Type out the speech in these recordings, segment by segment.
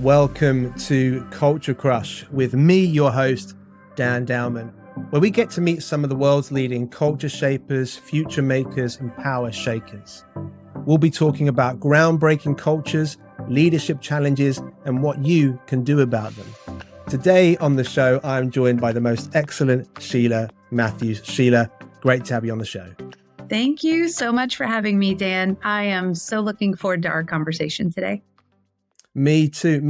Welcome to Culture Crush with me, your host, Dan Dowman, where we get to meet some of the world's leading culture shapers, future makers, and power shakers. We'll be talking about groundbreaking cultures, leadership challenges, and what you can do about them. Today on the show, I'm joined by the most excellent Shelia Matthews. Shelia, great to have you on the show. Thank you so much for having me, Dan. I am so looking forward to our conversation today. Me too.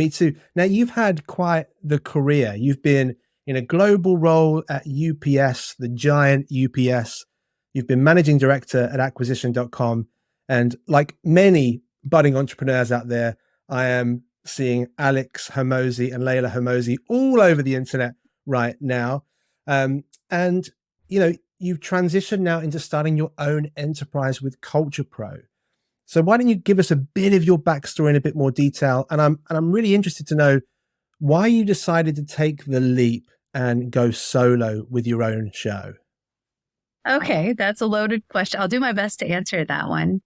Now, you've had quite the career. You've been in a global role at UPS, the giant UPS. You've been managing director at acquisition.com. And like many budding entrepreneurs out there, I am seeing Alex Hormozi and Layla Hormozi all over the internet right now. And, you know, you've transitioned now into starting your own enterprise with Culture Pro. So why don't you give us a bit of your backstory in a bit more detail? And I'm really interested to know why you decided to take the leap and go solo with your own show. Okay, that's a loaded question. I'll do my best to answer that one.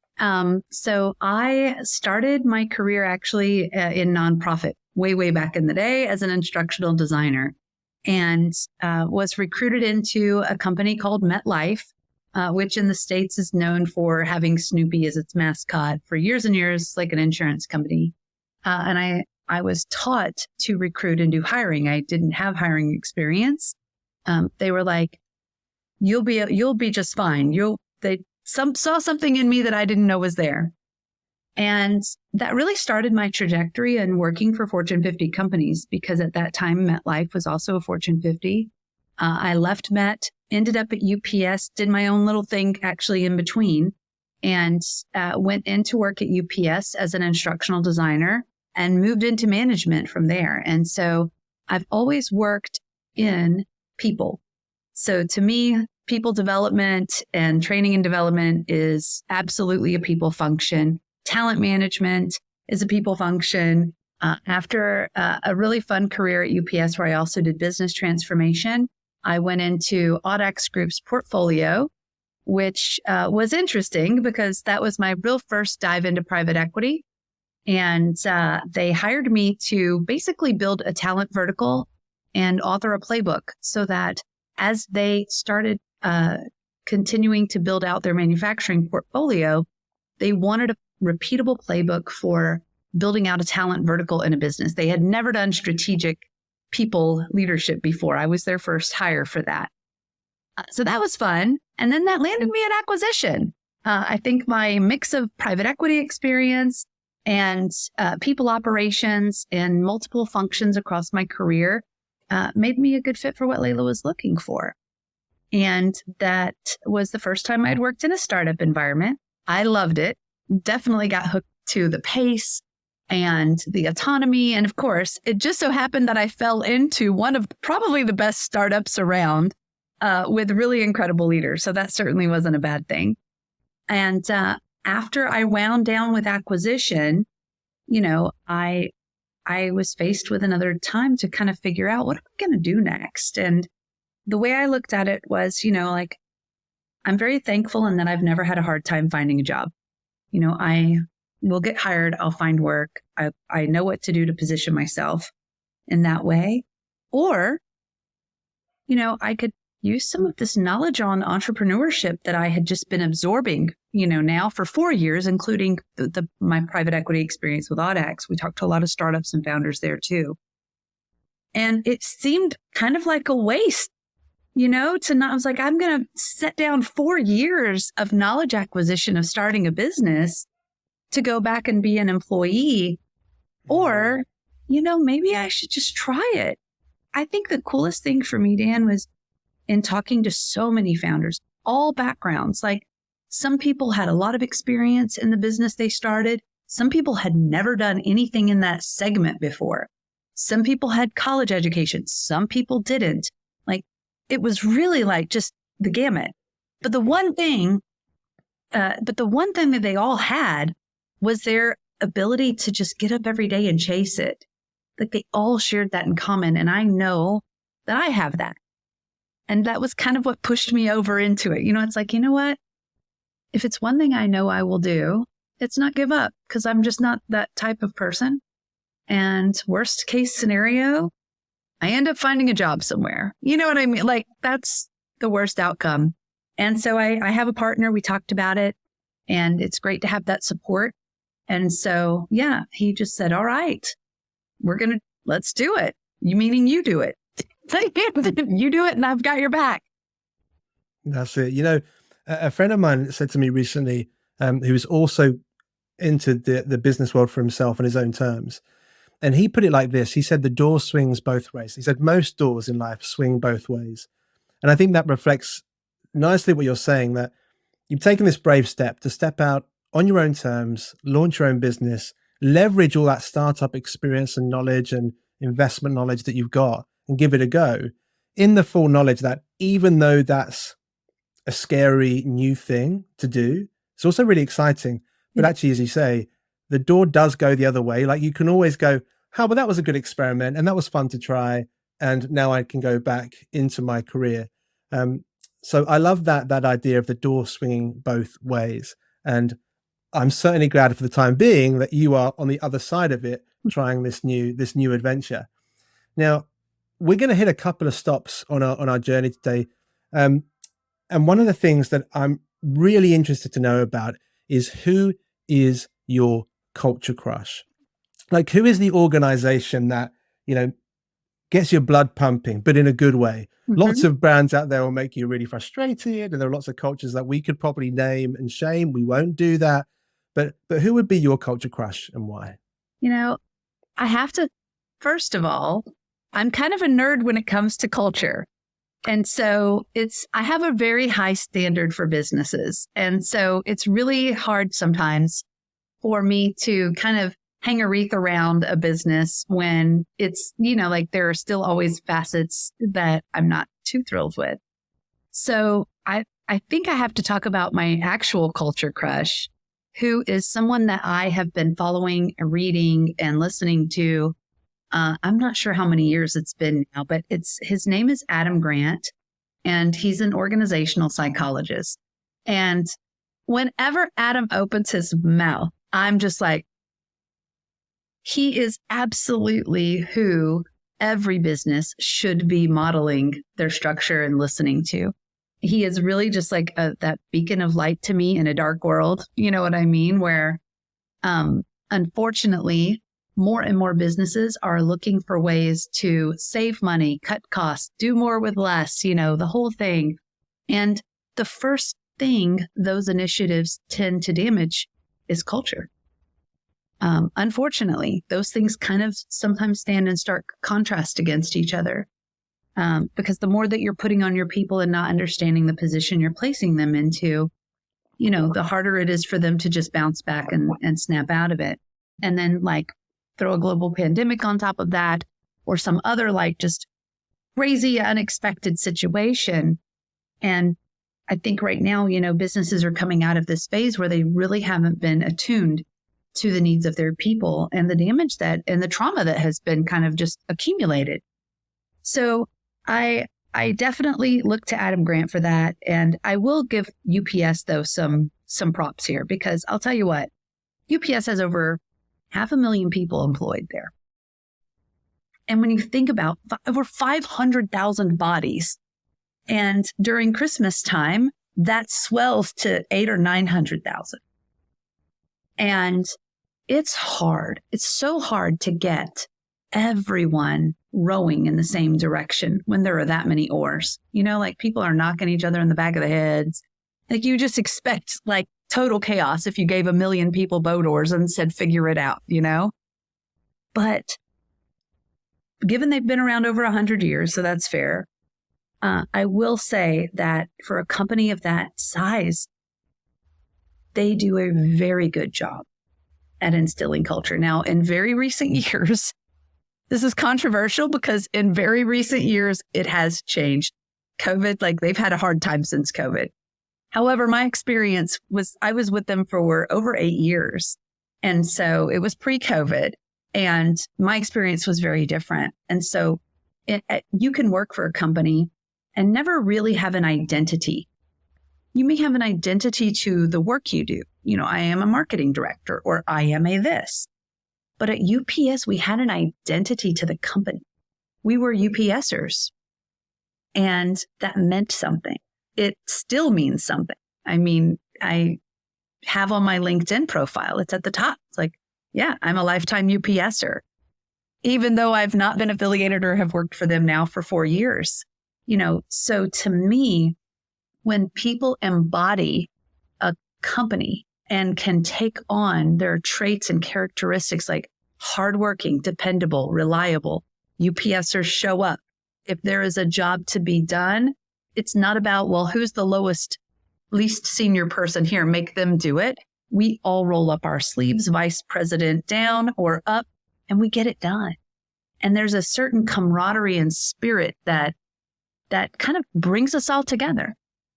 So I started my career actually in nonprofit way back in the day as an instructional designer, and was recruited into a company called MetLife, which in the States is known for having Snoopy as its mascot for years and years, like an insurance company. And I was taught to recruit and do hiring. I didn't have hiring experience. They were like, you'll be just fine. They saw something in me that I didn't know was there. And that really started my trajectory in working for Fortune 50 companies, because at that time, MetLife was also a Fortune 50. I left Met, ended up at UPS, did my own little thing actually in between, and went into work at UPS as an instructional designer and moved into management from there. And so I've always worked in people. So to me, people development and training and development is absolutely a people function. Talent management is a people function. After a really fun career at UPS, where I also did business transformation, I went into Audax Group's portfolio, which was interesting because that was my real first dive into private equity. And they hired me to basically build a talent vertical and author a playbook, so that as they started continuing to build out their manufacturing portfolio, they wanted a repeatable playbook for building out a talent vertical in a business. They had never done strategic people leadership before. I was their first hire for that. So that was fun. And then that landed me at Acquisition. I think my mix of private equity experience and people operations and multiple functions across my career made me a good fit for what Layla was looking for. And that was the first time I'd worked in a startup environment. I loved it. Definitely got hooked to the pace and the autonomy. And of course, it just so happened that I fell into one of probably the best startups around with really incredible leaders. So that certainly wasn't a bad thing. And after I wound down with Acquisition, you know, I was faced with another time to kind of figure out, what am I going to do next? And the way I looked at it was, you know, like, I'm very thankful in that I've never had a hard time finding a job. You know, I will get hired. I'll find work. I know what to do to position myself in that way. Or, you know, I could use some of this knowledge on entrepreneurship that I had just been absorbing, you know, now for 4 years, including my private equity experience with Audax. We talked to a lot of startups and founders there too. And it seemed kind of like a waste, you know, I was like, I'm going to set down 4 years of knowledge acquisition of starting a business to go back and be an employee. Or, you know, maybe I should just try it. I think the coolest thing for me, Dan, was in talking to so many founders, all backgrounds. Like, some people had a lot of experience in the business they started. Some people had never done anything in that segment before. Some people had college education. Some people didn't. Like, it was really like just the gamut. But the one thing that they all had was their ability to just get up every day and chase it. Like, they all shared that in common. And I know that I have that. And that was kind of what pushed me over into it. You know, it's like, you know what? If it's one thing I know I will do, it's not give up, because I'm just not that type of person. And worst case scenario, I end up finding a job somewhere. You know what I mean? Like that's the worst outcome. And so I have a partner. We talked about it and it's great to have that support. And so, yeah, he just said, all right, let's do it. You meaning you do it. You do it and I've got your back. That's it. You know, a friend of mine said to me recently, who was also into the business world for himself on his own terms. And he put it like this. He said, the door swings both ways. He said, most doors in life swing both ways. And I think that reflects nicely what you're saying, that you've taken this brave step to step out on your own terms, launch your own business, leverage all that startup experience and knowledge and investment knowledge that you've got and give it a go, in the full knowledge that even though that's a scary new thing to do, it's also really exciting. But actually, as you say, the door does go the other way. Like you can always go, well, that was a good experiment and that was fun to try. And now I can go back into my career. So I love that idea of the door swinging both ways. And I'm certainly glad for the time being that you are on the other side of it, trying this new adventure. Now, we're going to hit a couple of stops on our journey today. And one of the things that I'm really interested to know about is, who is your culture crush? Like, who is the organization that, you know, gets your blood pumping, but in a good way? Mm-hmm. Lots of brands out there will make you really frustrated, and there are lots of cultures that we could probably name and shame. We won't do that. But who would be your culture crush and why? You know, I have to, first of all, I'm kind of a nerd when it comes to culture. And so I have a very high standard for businesses. And so it's really hard sometimes for me to kind of hang a wreath around a business when it's, you know, like there are still always facets that I'm not too thrilled with. So I think I have to talk about my actual culture crush, who is someone that I have been following, reading, and listening to. I'm not sure how many years it's been now, but his name is Adam Grant, and he's an organizational psychologist. And whenever Adam opens his mouth, I'm just like, he is absolutely who every business should be modeling their structure and listening to. He is really just like that beacon of light to me in a dark world. You know what I mean? Where, unfortunately, more and more businesses are looking for ways to save money, cut costs, do more with less, you know, the whole thing. And the first thing those initiatives tend to damage is culture. Unfortunately, those things kind of sometimes stand in stark contrast against each other. Because the more that you're putting on your people and not understanding the position you're placing them into, you know, the harder it is for them to just bounce back and snap out of it. And then like throw a global pandemic on top of that, or some other like just crazy, unexpected situation. And I think right now, you know, businesses are coming out of this phase where they really haven't been attuned to the needs of their people and the damage and the trauma that has been kind of just accumulated. So I definitely look to Adam Grant for that. And I will give UPS, though, some props here, because I'll tell you what, UPS has over 500,000 people employed there. And when you think about over 500,000 bodies, and during Christmas time, that swells to 800,000 or 900,000. And it's hard. It's so hard to get everyone rowing in the same direction when there are that many oars. You know, like people are knocking each other in the back of the heads. Like you just expect like total chaos if you gave 1 million people boat oars and said, figure it out, you know? But given they've been around over 100 years, so that's fair. I will say that for a company of that size, they do a very good job at instilling culture. Now, in very recent years, this is controversial because in very recent years, it has changed. COVID, like they've had a hard time since COVID. However, my experience was I was with them for over 8 years. And so it was pre-COVID and my experience was very different. And so you can work for a company and never really have an identity. You may have an identity to the work you do. You know, I am a marketing director or I am a this. But at UPS, we had an identity to the company. We were UPSers, and that meant something. It still means something. I mean, I have on my LinkedIn profile, it's at the top. It's like, yeah, I'm a lifetime UPSer, even though I've not been affiliated or have worked for them now for 4 years. So to me, when people embody a company and can take on their traits and characteristics like hardworking, dependable, reliable, UPSers show up. If there is a job to be done, it's not about, well, who's the least senior person here, make them do it. We all roll up our sleeves, vice president down or up, and we get it done. And there's a certain camaraderie and spirit that kind of brings us all together.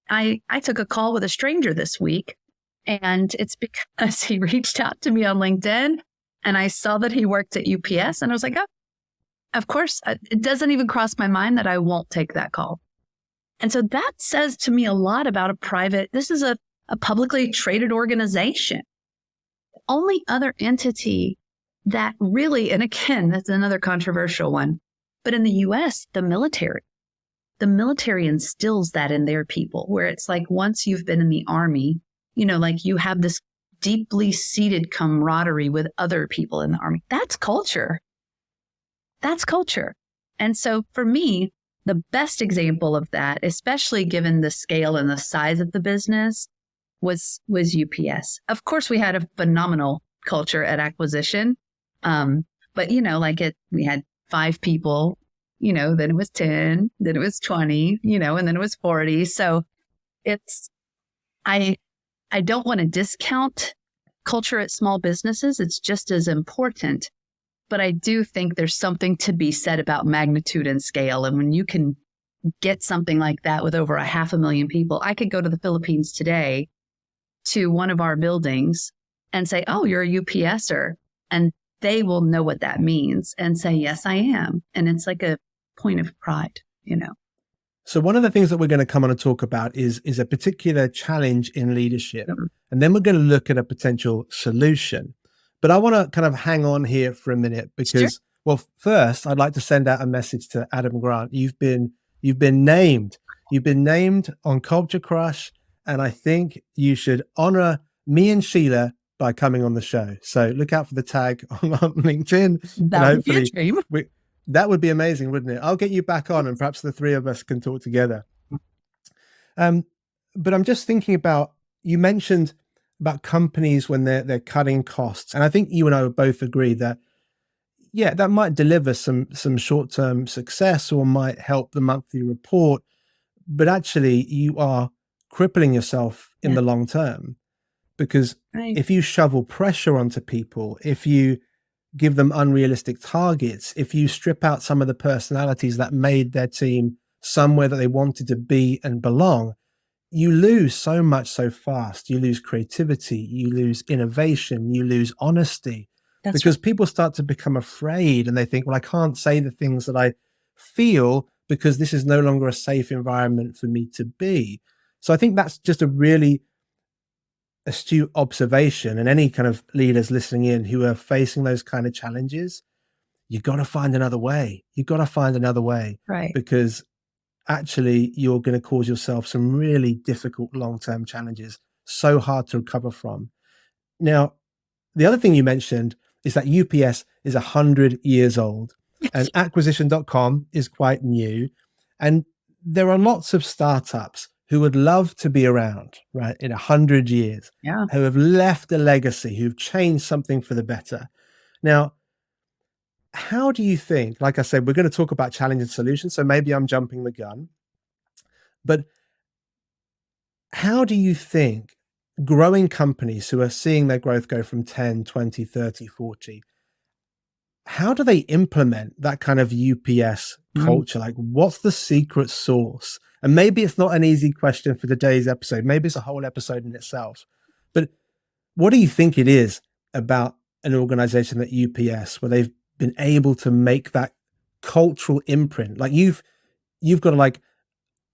I took a call with a stranger this week, and it's because he reached out to me on LinkedIn, and I saw that he worked at UPS, and I was like, oh, of course, it doesn't even cross my mind that I won't take that call. And so that says to me a lot about this is a publicly traded organization. The only other entity that really, and again, that's another controversial one, but in the US, the military instills that in their people, where it's like once you've been in the Army, like you have this deeply seated camaraderie with other people in the Army. That's culture. That's culture. And so for me, the best example of that, especially given the scale and the size of the business, was UPS. Of course, we had a phenomenal culture at acquisition. But we had 5 people, then it was 10, then it was 20, and then it was 40. So I don't want to discount culture at small businesses. It's just as important. But I do think there's something to be said about magnitude and scale. And when you can get something like that with over 500,000 people, I could go to the Philippines today to one of our buildings and say, oh, you're a UPSer. And they will know what that means and say, yes, I am. And it's like a point of pride, So one of the things that we're going to come on and talk about is a particular challenge in leadership. And then we're going to look at a potential solution. But I want to kind of hang on here for a minute because, well, first, I'd like to send out a message to Adam Grant. You've been named. You've been named on Culture Crush, and I think you should honor me and Shelia by coming on the show. So look out for the tag on LinkedIn. That would be a dream. That would be amazing, wouldn't it? I'll get you back on, and perhaps the 3 of us can talk together. But I'm just thinking about, you mentioned about companies when they're cutting costs. And I think you and I would both agree that, yeah, that might deliver some short-term success or might help the monthly report, but actually you are crippling yourself in the long term. Because if you shovel pressure onto people, if you give them unrealistic targets, if you strip out some of the personalities that made their team somewhere that they wanted to be and belong, you lose so much so fast. You lose creativity, you lose innovation, you lose honesty. That's because people start to become afraid and they think, well, I can't say the things that I feel because this is no longer a safe environment for me to be. So I think that's just a really astute observation. And any kind of leaders listening in who are facing those kind of challenges, you got to find another way. You got to find another way. Right. Because actually you're going to cause yourself some really difficult long-term challenges, so hard to recover from. Now, the other thing you mentioned is that UPS is 100 years old and acquisition.com is quite new. And there are lots of startups who would love to be around, right, in 100 years, who have left a legacy, who've changed something for the better. Now, how do you think, like I said, we're going to talk about challenge and solutions, so maybe I'm jumping the gun, but how do you think growing companies who are seeing their growth go from 10, 20, 30, 40, how do they implement that kind of UPS culture? Like, what's the secret sauce? And maybe it's not an easy question for today's episode. Maybe it's a whole episode in itself. But what do you think it is about an organization like UPS where they've been able to make that cultural imprint? Like you've got like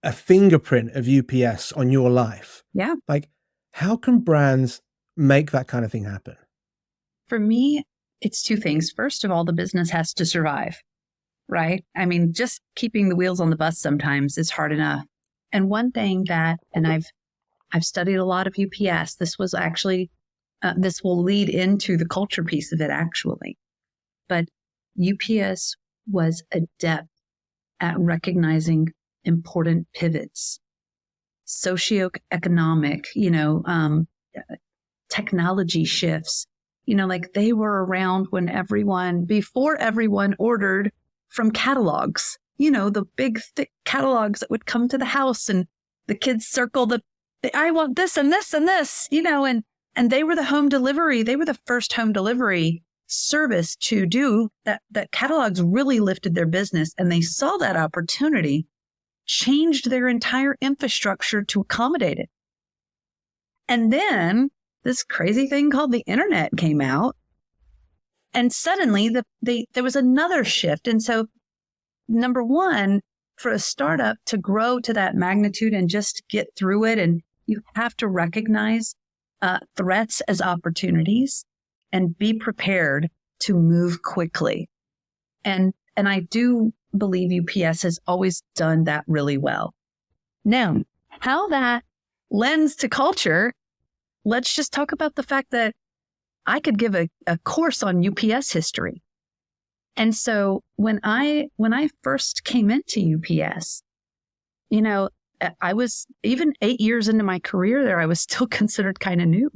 a fingerprint of UPS on your life. Yeah. Like, how can brands make that kind of thing happen? For me, it's two things. First of all, the business has to survive, right? I mean, just keeping the wheels on the bus sometimes is hard enough. And one thing that, and I've studied a lot of UPS. This was actually, this will lead into the culture piece of it actually. But UPS was adept at recognizing important pivots, socioeconomic, technology shifts. Like they were around when before everyone ordered from catalogs, the big thick catalogs that would come to the house and the kids circle I want this and this and this, and they were the home delivery. They were the first home delivery service to do that. That catalogs really lifted their business, and they saw that opportunity, changed their entire infrastructure to accommodate it. And then this crazy thing called the internet came out, and suddenly there was another shift. And so, number one, for a startup to grow to that magnitude and just get through it, and you have to recognize threats as opportunities and be prepared to move quickly. And I do believe UPS has always done that really well. Now, how that lends to culture, let's just talk about the fact that I could give a course on UPS history. And so when I first came into UPS, I was even 8 years into my career there, I was still considered kind of new,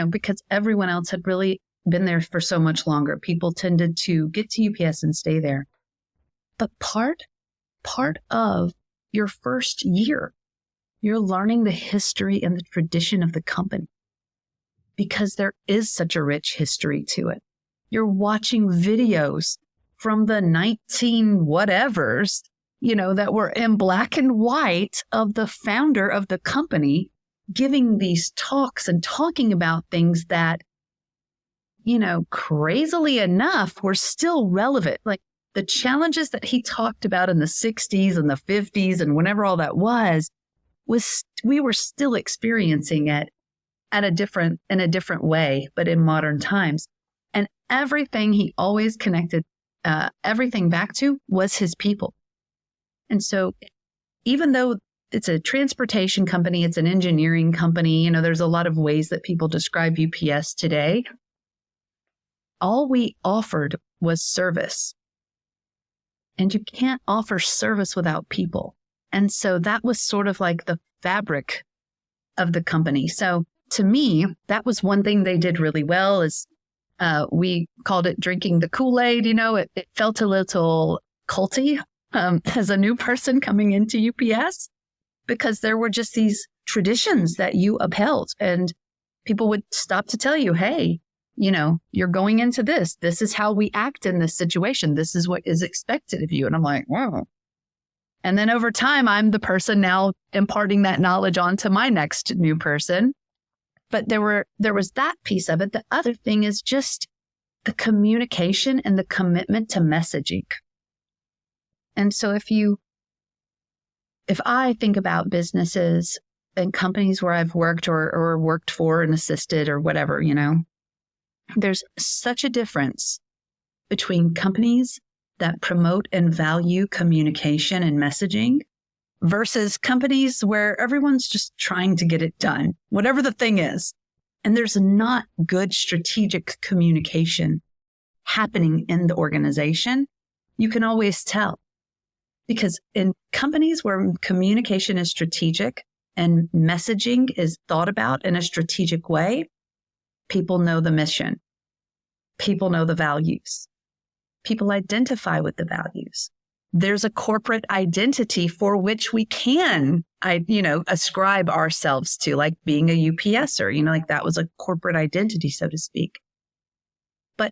because everyone else had really been there for so much longer. People tended to get to UPS and stay there. But part of your first year, you're learning the history and the tradition of the company because there is such a rich history to it. You're watching videos from the 19 whatevers, that were in black and white of the founder of the company giving these talks and talking about things that, crazily enough, were still relevant. Like the challenges that he talked about in the 60s and the 50s and whenever all that was we were still experiencing it in a different way, but in modern times. And everything he always connected everything back to was his people. And so even though it's a transportation company, it's an engineering company, there's a lot of ways that people describe UPS today. All we offered was service. And you can't offer service without people. And so that was sort of like the fabric of the company. So to me, that was one thing they did really well is we called it drinking the Kool-Aid. It felt a little culty as a new person coming into UPS because there were just these traditions that you upheld and people would stop to tell you, hey, you're going into this. This is how we act in this situation. This is what is expected of you. And I'm like, wow. And then over time, I'm the person now imparting that knowledge onto my next new person. But there was that piece of it. The other thing is just the communication and the commitment to messaging. And so if I think about businesses and companies where I've worked or worked for and assisted or whatever, there's such a difference between companies that promote and value communication and messaging versus companies where everyone's just trying to get it done, whatever the thing is. And there's not good strategic communication happening in the organization. You can always tell. Because in companies where communication is strategic and messaging is thought about in a strategic way, people know the mission. People know the values. People identify with the values. There's a corporate identity for which we can, ascribe ourselves to, like being a UPSer, like that was a corporate identity, so to speak. But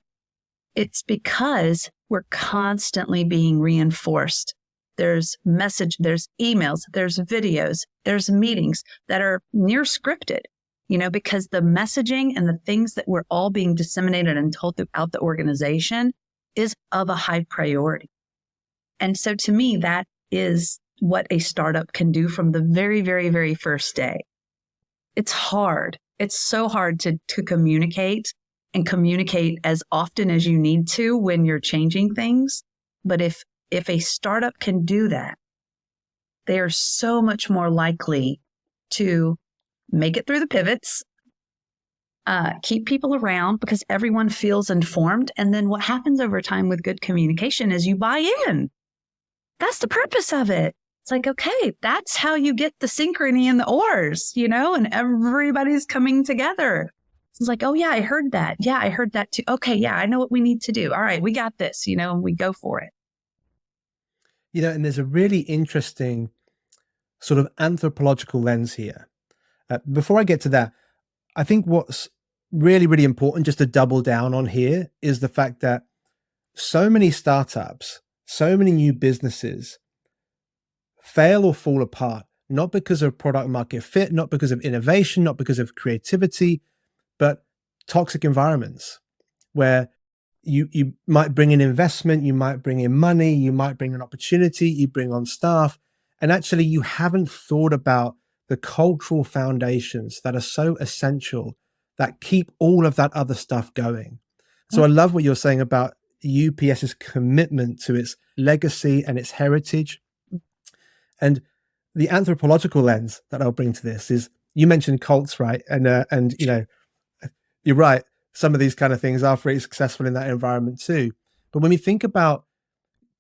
it's because we're constantly being reinforced. There's there's emails, there's videos, there's meetings that are near scripted, because the messaging and the things that we're all being disseminated and told throughout the organization is of a high priority. And so to me, that is what a startup can do from the very, very, very first day. It's hard. It's so hard to communicate and communicate as often as you need to when you're changing things. But if a startup can do that, they are so much more likely to make it through the pivots, keep people around because everyone feels informed. And then what happens over time with good communication is you buy in. That's the purpose of it. It's like, okay, that's how you get the synchrony in the oars, and everybody's coming together. It's like, oh yeah, I heard that. Yeah, I heard that too. Okay, yeah, I know what we need to do. All right, we got this, and we go for it. And there's a really interesting sort of anthropological lens here. Before I get to that, I think what's really, really important just to double down on here is the fact that so many startups, so many new businesses fail or fall apart, not because of product market fit, not because of innovation, not because of creativity, but toxic environments where you might bring in investment, you might bring in money, you might bring an opportunity, you bring on staff, and actually you haven't thought about the cultural foundations that are so essential that keep all of that other stuff going. So I love what you're saying about UPS's commitment to its legacy and its heritage. And the anthropological lens that I'll bring to this is, you mentioned cults, right? And you're right. Some of these kind of things are very successful in that environment too. But when we think about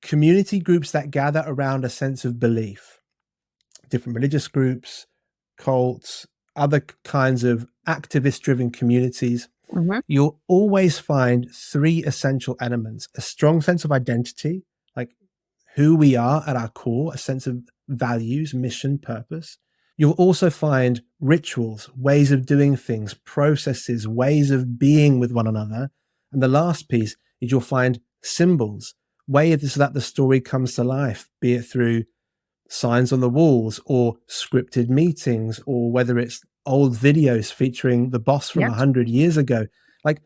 community groups that gather around a sense of belief, different religious groups, cults, other kinds of activist-driven communities, you'll always find three essential elements: a strong sense of identity, like who we are at our core, a sense of values, mission, purpose. You'll also find rituals, ways of doing things, processes, ways of being with one another. And the last piece is you'll find symbols, ways that the story comes to life, be it through signs on the walls or scripted meetings, or whether it's old videos featuring the boss from 100 years ago. Like,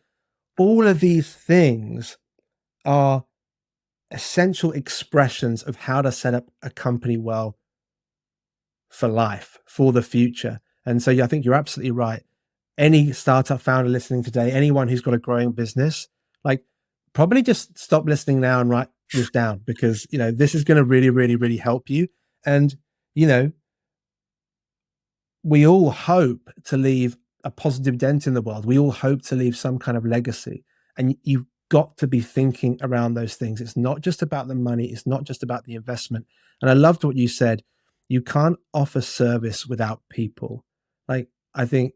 all of these things are essential expressions of how to set up a company well for life, for the future. And so I think you're absolutely right. Any startup founder listening today, anyone who's got a growing business, like, probably just stop listening now and write this down, because, this is going to really, really, really help you. And, we all hope to leave a positive dent in the world. We all hope to leave some kind of legacy. And you've got to be thinking around those things. It's not just about the money. It's not just about the investment. And I loved what you said. You can't offer service without people. Like, I think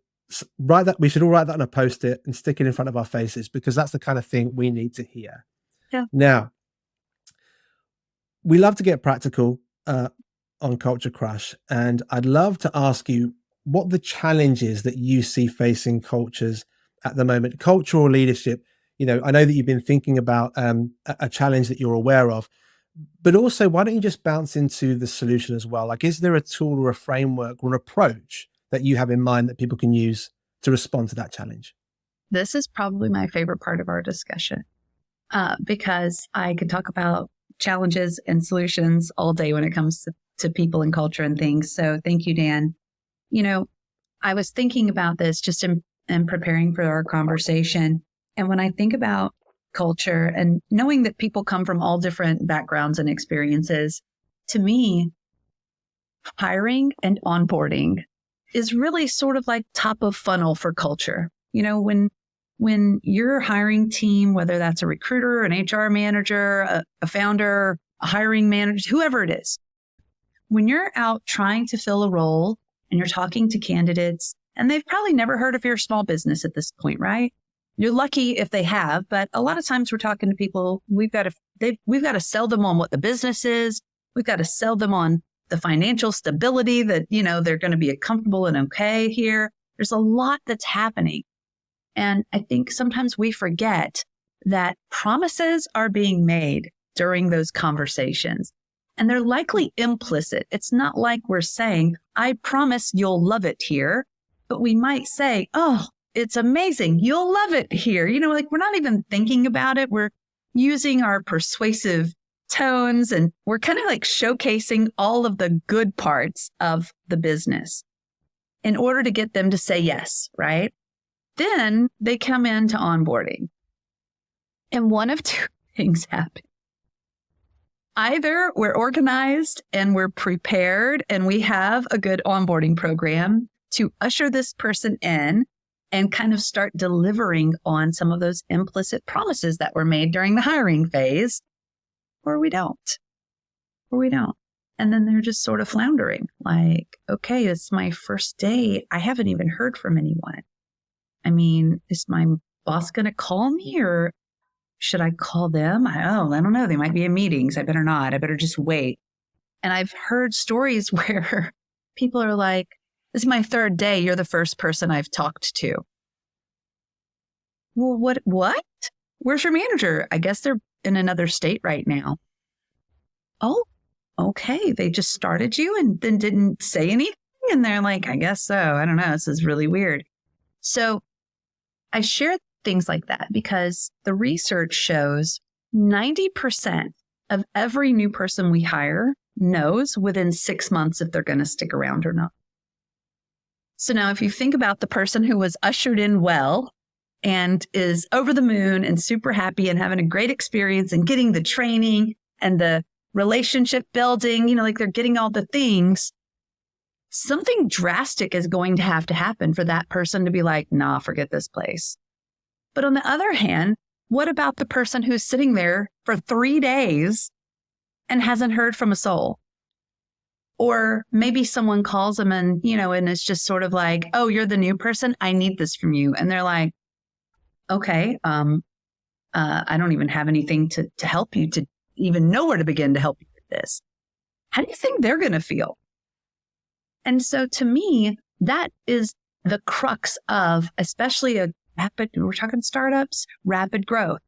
we should all write that on a Post-it and stick it in front of our faces, because that's the kind of thing we need to hear. Yeah. Now, we love to get practical on Culture Crush, and I'd love to ask you what the challenges that you see facing cultures at the moment, cultural leadership. I know that you've been thinking about a challenge that you're aware of, but also, why don't you just bounce into the solution as well? Like, is there a tool or a framework or an approach that you have in mind that people can use to respond to that challenge? This is probably my favorite part of our discussion, because I could talk about challenges and solutions all day when it comes to people and culture and things. So thank you, Dan. I was thinking about this just in preparing for our conversation. And when I think about culture and knowing that people come from all different backgrounds and experiences, to me, hiring and onboarding is really sort of like top of funnel for culture. When your hiring team, whether that's a recruiter, an HR manager, a founder, a hiring manager, whoever it is, when you're out trying to fill a role and you're talking to candidates, and they've probably never heard of your small business at this point, right? You're lucky if they have, but a lot of times we're talking to people, we've got to sell them on what the business is. We've got to sell them on the financial stability that, they're going to be comfortable and okay here. There's a lot that's happening. And I think sometimes we forget that promises are being made during those conversations, and they're likely implicit. It's not like we're saying, I promise you'll love it here, but we might say, oh, it's amazing, you'll love it here. Like, we're not even thinking about it. We're using our persuasive tones, and we're kind of like showcasing all of the good parts of the business in order to get them to say yes, right? Then they come into onboarding. And one of two things happen. Either we're organized and we're prepared and we have a good onboarding program to usher this person in and kind of start delivering on some of those implicit promises that were made during the hiring phase, or we don't. And then they're just sort of floundering like, okay, it's my first day. I haven't even heard from anyone. I mean, is my boss going to call me or should I call them? I don't know. They might be in meetings. I better not. I better just wait. And I've heard stories where people are like, this is my third day. You're the first person I've talked to. Well, what? Where's your manager? I guess they're in another state right now. Oh, okay. They just started you and then didn't say anything. And they're like, I guess so. I don't know. This is really weird. So I share things like that because the research shows 90% of every new person we hire knows within 6 months if they're going to stick around or not. So now if you think about the person who was ushered in well and is over the moon and super happy and having a great experience and getting the training and the relationship building, like they're getting all the things, something drastic is going to happen for that person to be like, nah, forget this place. But on the other hand, what about the person who's sitting there for 3 days and hasn't heard from a soul? Or maybe someone calls them and it's just sort of like, oh, you're the new person. I need this from you. And they're like, okay, I don't even have anything to help you to even know where to begin to help you with this. How do you think they're going to feel? And so to me, that is the crux of especially we're talking startups, rapid growth.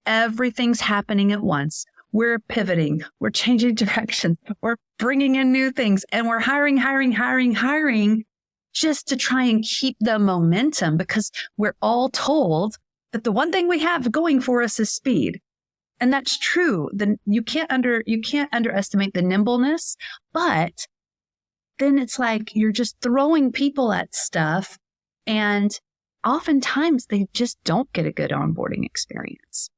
Everything's happening at once. We're pivoting. We're changing directions. We're bringing in new things and we're hiring just to try and keep the momentum because we're all told that the one thing we have going for us is speed. And that's true. Then you can't underestimate the nimbleness, but then it's like you're just throwing people at stuff and oftentimes they just don't get a good onboarding experience.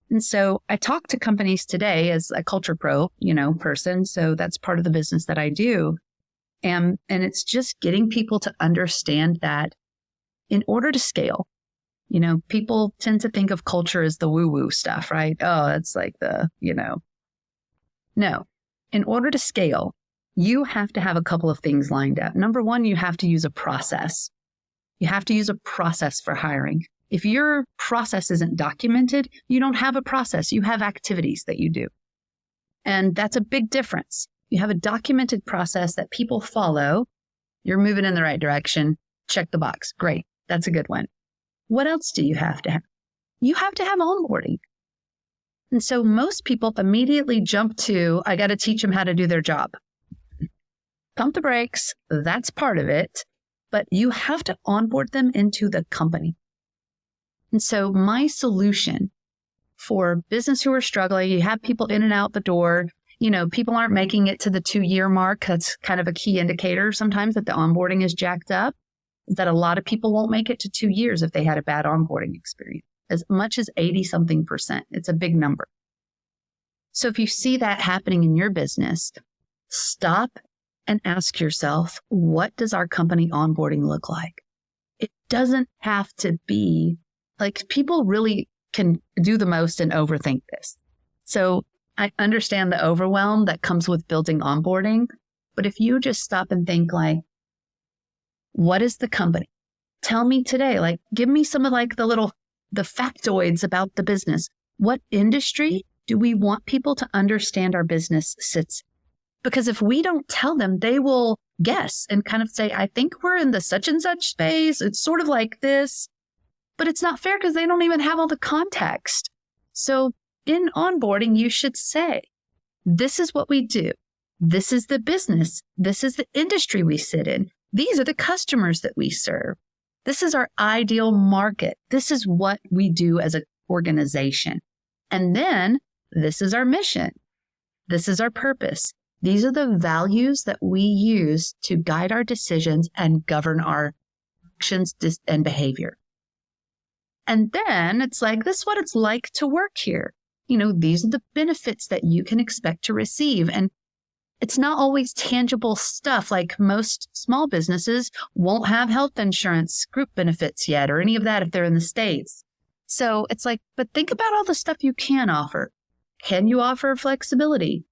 And so I talk to companies today as a culture pro, person. So that's part of the business that I do. And it's just getting people to understand that in order to scale, people tend to think of culture as the woo-woo stuff, right? Oh, it's like No. In order to scale, you have to have a couple of things lined up. Number one, you have to use a process. You have to use a process for hiring. If your process isn't documented, you don't have a process. You have activities that you do. And that's a big difference. You have a documented process that people follow. You're moving in the right direction. Check the box. Great. That's a good one. What else do you have to have? You have to have onboarding. And so most people immediately jump to, I got to teach them how to do their job. Pump the brakes. That's part of it. But you have to onboard them into the company. And so my solution for business who are struggling, you have people in and out the door, people aren't making it to the 2-year mark. That's kind of a key indicator sometimes that the onboarding is jacked up, that a lot of people won't make it to 2 years if they had a bad onboarding experience, as much as 80-something%. It's a big number. So if you see that happening in your business, stop and ask yourself, what does our company onboarding look like? It doesn't have to be like people really can do the most and overthink this. So I understand the overwhelm that comes with building onboarding. But if you just stop and think like, what is the company? Tell me today, give me some of the factoids about the business. What industry do we want people to understand our business sits? Because if we don't tell them, they will guess and kind of say, I think we're in the such and such space. It's sort of like this, but it's not fair because they don't even have all the context. So in onboarding, you should say, this is what we do. This is the business. This is the industry we sit in. These are the customers that we serve. This is our ideal market. This is what we do as an organization. And then this is our mission. This is our purpose. These are the values that we use to guide our decisions and govern our actions and behavior. And then it's like, this is what it's like to work here. These are the benefits that you can expect to receive. And it's not always tangible stuff. Like most small businesses won't have health insurance group benefits yet or any of that if they're in the States. So it's like, but think about all the stuff you can offer. Can you offer flexibility?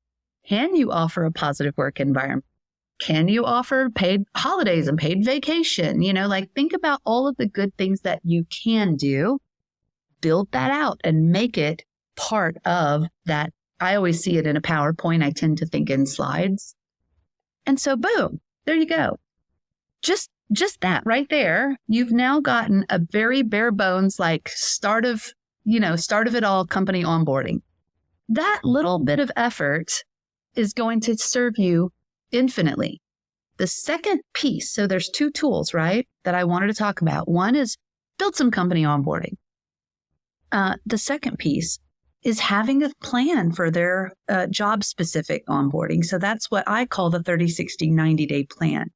Can you offer a positive work environment? Can you offer paid holidays and paid vacation? Think about all of the good things that you can do, build that out and make it part of that. I always see it in a PowerPoint. I tend to think in slides. And so boom, there you go. Just that right there. You've now gotten a very bare bones, like start of it all company onboarding. That little bit of effort is going to serve you infinitely. The second piece, so there's two tools, right, that I wanted to talk about. One is build some company onboarding. The second piece is having a plan for their job-specific onboarding. So that's what I call the 30, 60, 90-day plan.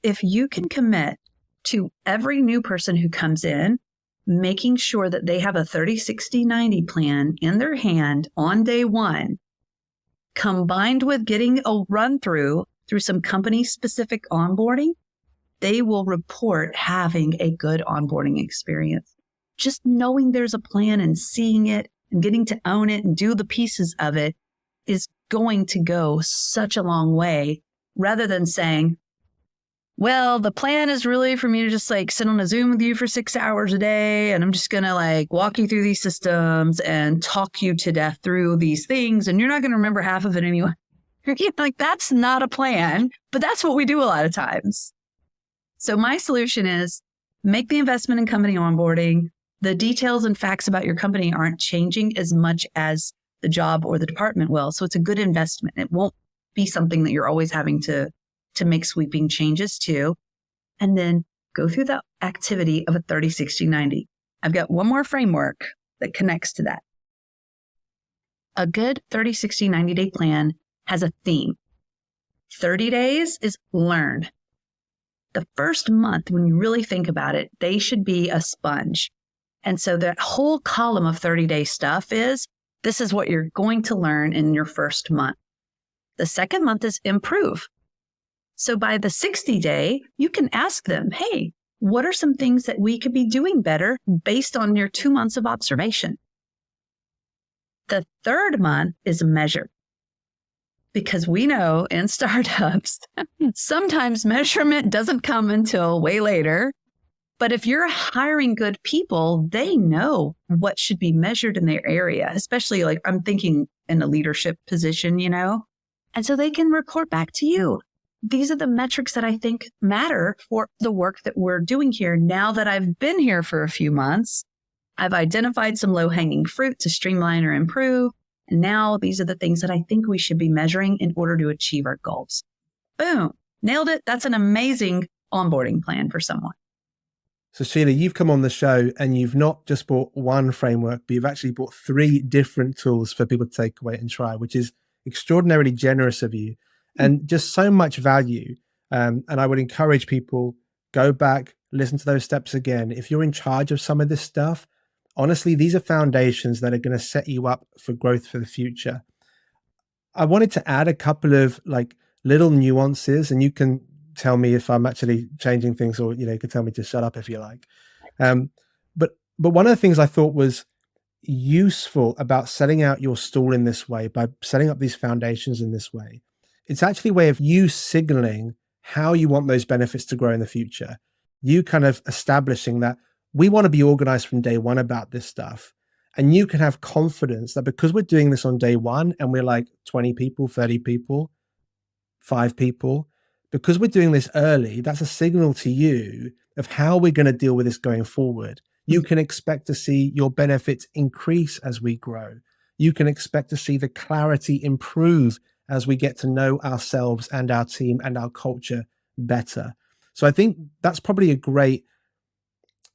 If you can commit to every new person who comes in, making sure that they have a 30, 60, 90 plan in their hand on day one, combined with getting a run-through through some company-specific onboarding, they will report having a good onboarding experience. Just knowing there's a plan and seeing it and getting to own it and do the pieces of it is going to go such a long way, rather than saying, well, the plan is really for me to just sit on a Zoom with you for 6 hours a day. And I'm just going to walk you through these systems and talk you to death through these things. And you're not going to remember half of it anyway. That's not a plan, but that's what we do a lot of times. So my solution is make the investment in company onboarding. The details and facts about your company aren't changing as much as the job or the department will. So it's a good investment. It won't be something that you're always having to make sweeping changes to. And then go through the activity of a 30, 60, 90. I've got one more framework that connects to that. A good 30, 60, 90-day plan has a theme. 30 days is learn. The first month, when you really think about it, they should be a sponge. And so that whole column of 30-day stuff is, this is what you're going to learn in your first month. The second month is improve. So by the 60-day, you can ask them, hey, what are some things that we could be doing better based on your 2 months of observation? The third month is measure. Because we know in startups, sometimes measurement doesn't come until way later. But if you're hiring good people, they know what should be measured in their area, especially I'm thinking in a leadership position, and so they can report back to you. These are the metrics that I think matter for the work that we're doing here. Now that I've been here for a few months, I've identified some low-hanging fruit to streamline or improve. And now these are the things that I think we should be measuring in order to achieve our goals. Boom, nailed it. That's an amazing onboarding plan for someone. So Shelia, you've come on the show and you've not just bought one framework, but you've actually bought 3 different tools for people to take away and try, which is extraordinarily generous of you and just so much value. And I would encourage people, go back, listen to those steps again. If you're in charge of some of this stuff, honestly, these are foundations that are going to set you up for growth for the future. I wanted to add a couple of little nuances, and you can tell me if I'm actually changing things, or you can tell me to shut up if you like. But one of the things I thought was useful about setting out your stall in this way, by setting up these foundations in this way, it's actually a way of you signaling how you want those benefits to grow in the future. You kind of establishing that we want to be organized from day one about this stuff. And you can have confidence that because we're doing this on day one and we're 20 people, 30 people, 5 people, because we're doing this early, that's a signal to you of how we're going to deal with this going forward. You can expect to see your benefits increase as we grow. You can expect to see the clarity improve as we get to know ourselves and our team and our culture better. So I think that's probably a great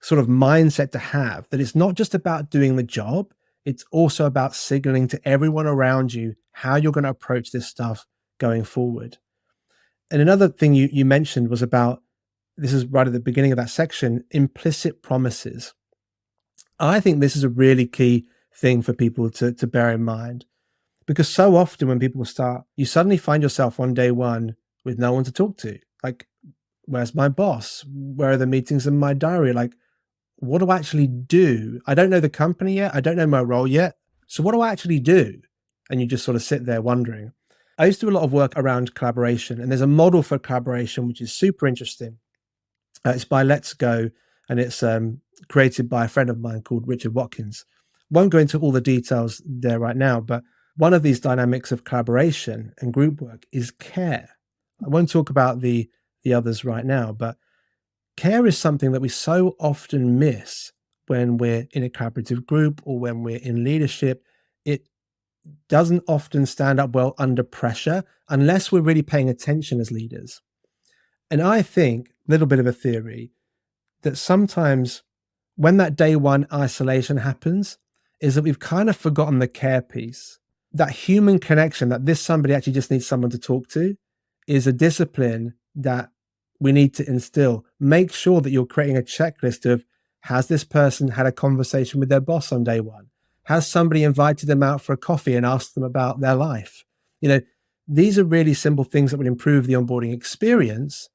sort of mindset to have, that it's not just about doing the job, it's also about signaling to everyone around you how you're going to approach this stuff going forward. And another thing you mentioned was about, this is right at the beginning of that section, implicit promises. I think this is a really key thing for people to bear in mind, because so often when people start, you suddenly find yourself on day one with no one to talk to. Like, where's my boss? Where are the meetings in my diary? Like, what do I actually do? I don't know the company yet. I don't know my role yet. So what do I actually do? And you just sort of sit there wondering. I used to do a lot of work around collaboration, and there's a model for collaboration which is super interesting. It's by Let's Go, and it's created by a friend of mine called Richard Watkins. Won't go into all the details there right now, but one of these dynamics of collaboration and group work is care. I won't talk about the others right now, but care is something that we so often miss when we're in a collaborative group or when we're in leadership. It doesn't often stand up well under pressure unless we're really paying attention as leaders. And I think, a little bit of a theory, that sometimes when that day one isolation happens, is that we've kind of forgotten the care piece. That human connection, that this somebody actually just needs someone to talk to, is a discipline that we need to instill. Make sure that you're creating a checklist of, has this person had a conversation with their boss on day one? Has somebody invited them out for a coffee and asked them about their life? These are really simple things that would improve the onboarding experience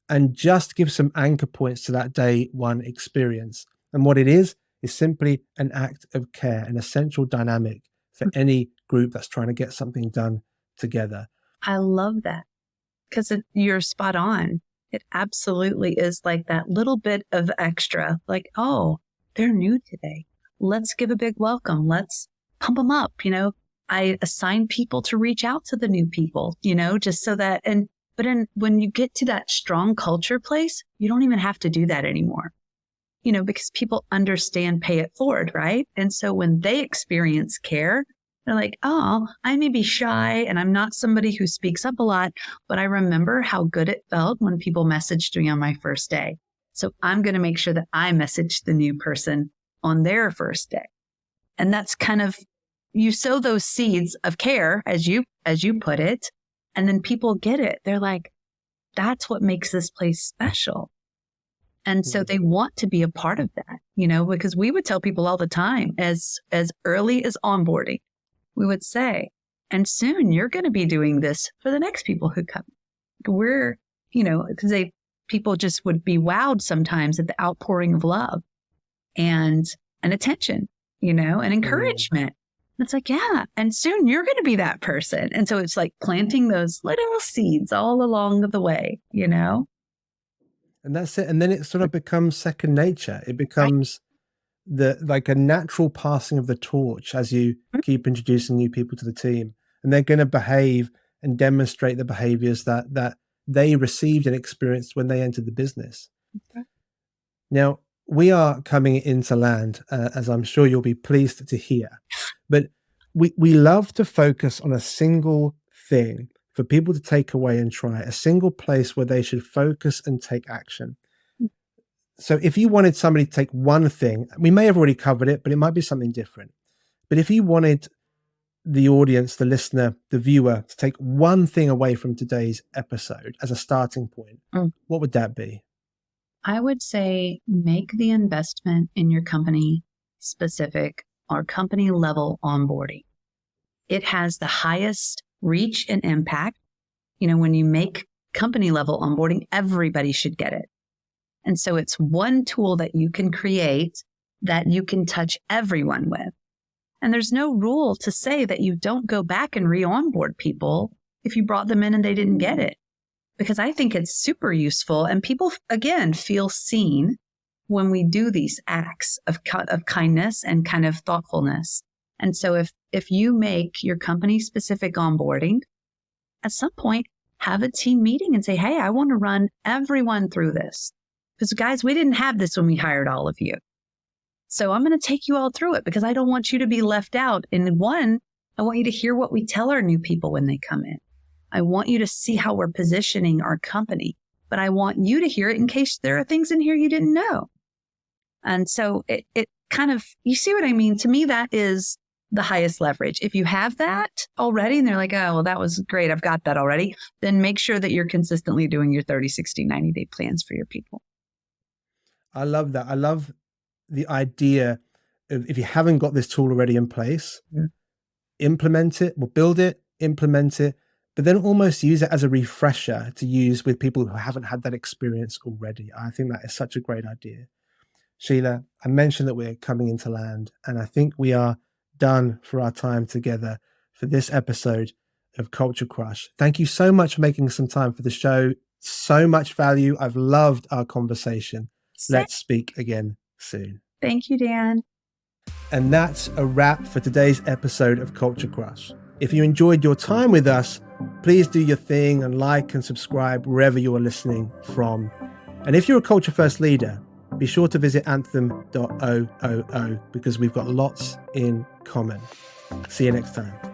and just give some anchor points to that day one experience. And what it is simply an act of care, an essential dynamic for any group that's trying to get something done together. I love that, because you're spot on. It absolutely is like that little bit of extra, like, oh, they're new today. Let's give a big welcome. Let's pump them up. I assign people to reach out to the new people, just so that, when you get to that strong culture place, you don't even have to do that anymore, because people understand, pay it forward, right? And so when they experience care, they're like, oh, I may be shy and I'm not somebody who speaks up a lot, but I remember how good it felt when people messaged me on my first day. So I'm going to make sure that I message the new person on their first day. And that's kind of, you sow those seeds of care, as you put it, and then people get it. They're like, that's what makes this place special. And so they want to be a part of that, because we would tell people all the time, as early as onboarding, we would say, and soon you're going to be doing this for the next people who come. We're, because people just would be wowed sometimes at the outpouring of love and attention, and encouragement. It's like, yeah, and soon you're going to be that person. And so it's like planting those little seeds all along the way, And that's it. And then it sort of becomes second nature. It becomes like a natural passing of the torch as you keep introducing new people to the team, and they're going to behave and demonstrate the behaviors that they received and experienced when they entered the business. Okay. Now, we are coming into land, as I'm sure you'll be pleased to hear, but we love to focus on a single thing for people to take away and try, a single place where they should focus and take action. So if you wanted somebody to take one thing, we may have already covered it, but it might be something different. But if you wanted the audience, the listener, the viewer to take one thing away from today's episode as a starting point, what would that be? I would say make the investment in your company specific or company level onboarding. It has the highest reach and impact. When you make company level onboarding, everybody should get it. And so it's one tool that you can create that you can touch everyone with. And there's no rule to say that you don't go back and re-onboard people if you brought them in and they didn't get it. Because I think it's super useful. And people, again, feel seen when we do these acts of kindness and kind of thoughtfulness. And so if you make your company specific onboarding, at some point, have a team meeting and say, hey, I want to run everyone through this. Because guys, we didn't have this when we hired all of you. So I'm going to take you all through it because I don't want you to be left out. And one, I want you to hear what we tell our new people when they come in. I want you to see how we're positioning our company, but I want you to hear it in case there are things in here you didn't know. And so it kind of, you see what I mean? To me, that is the highest leverage. If you have that already and they're like, oh, well, that was great, I've got that already, then make sure that you're consistently doing your 30, 60, 90-day plans for your people. I love that. I love the idea if you haven't got this tool already in place, implement it, build it, implement it, but then almost use it as a refresher to use with people who haven't had that experience already. I think that is such a great idea. Shelia, I mentioned that we're coming into land, and I think we are done for our time together for this episode of Culture Crush. Thank you so much for making some time for the show. So much value. I've loved our conversation. Let's speak again soon. Thank you, Dan. And that's a wrap for today's episode of Culture Crush. If you enjoyed your time with us, please do your thing and like and subscribe wherever you are listening from. And if you're a Culture First leader, be sure to visit anthem.oo because we've got lots in common. See you next time.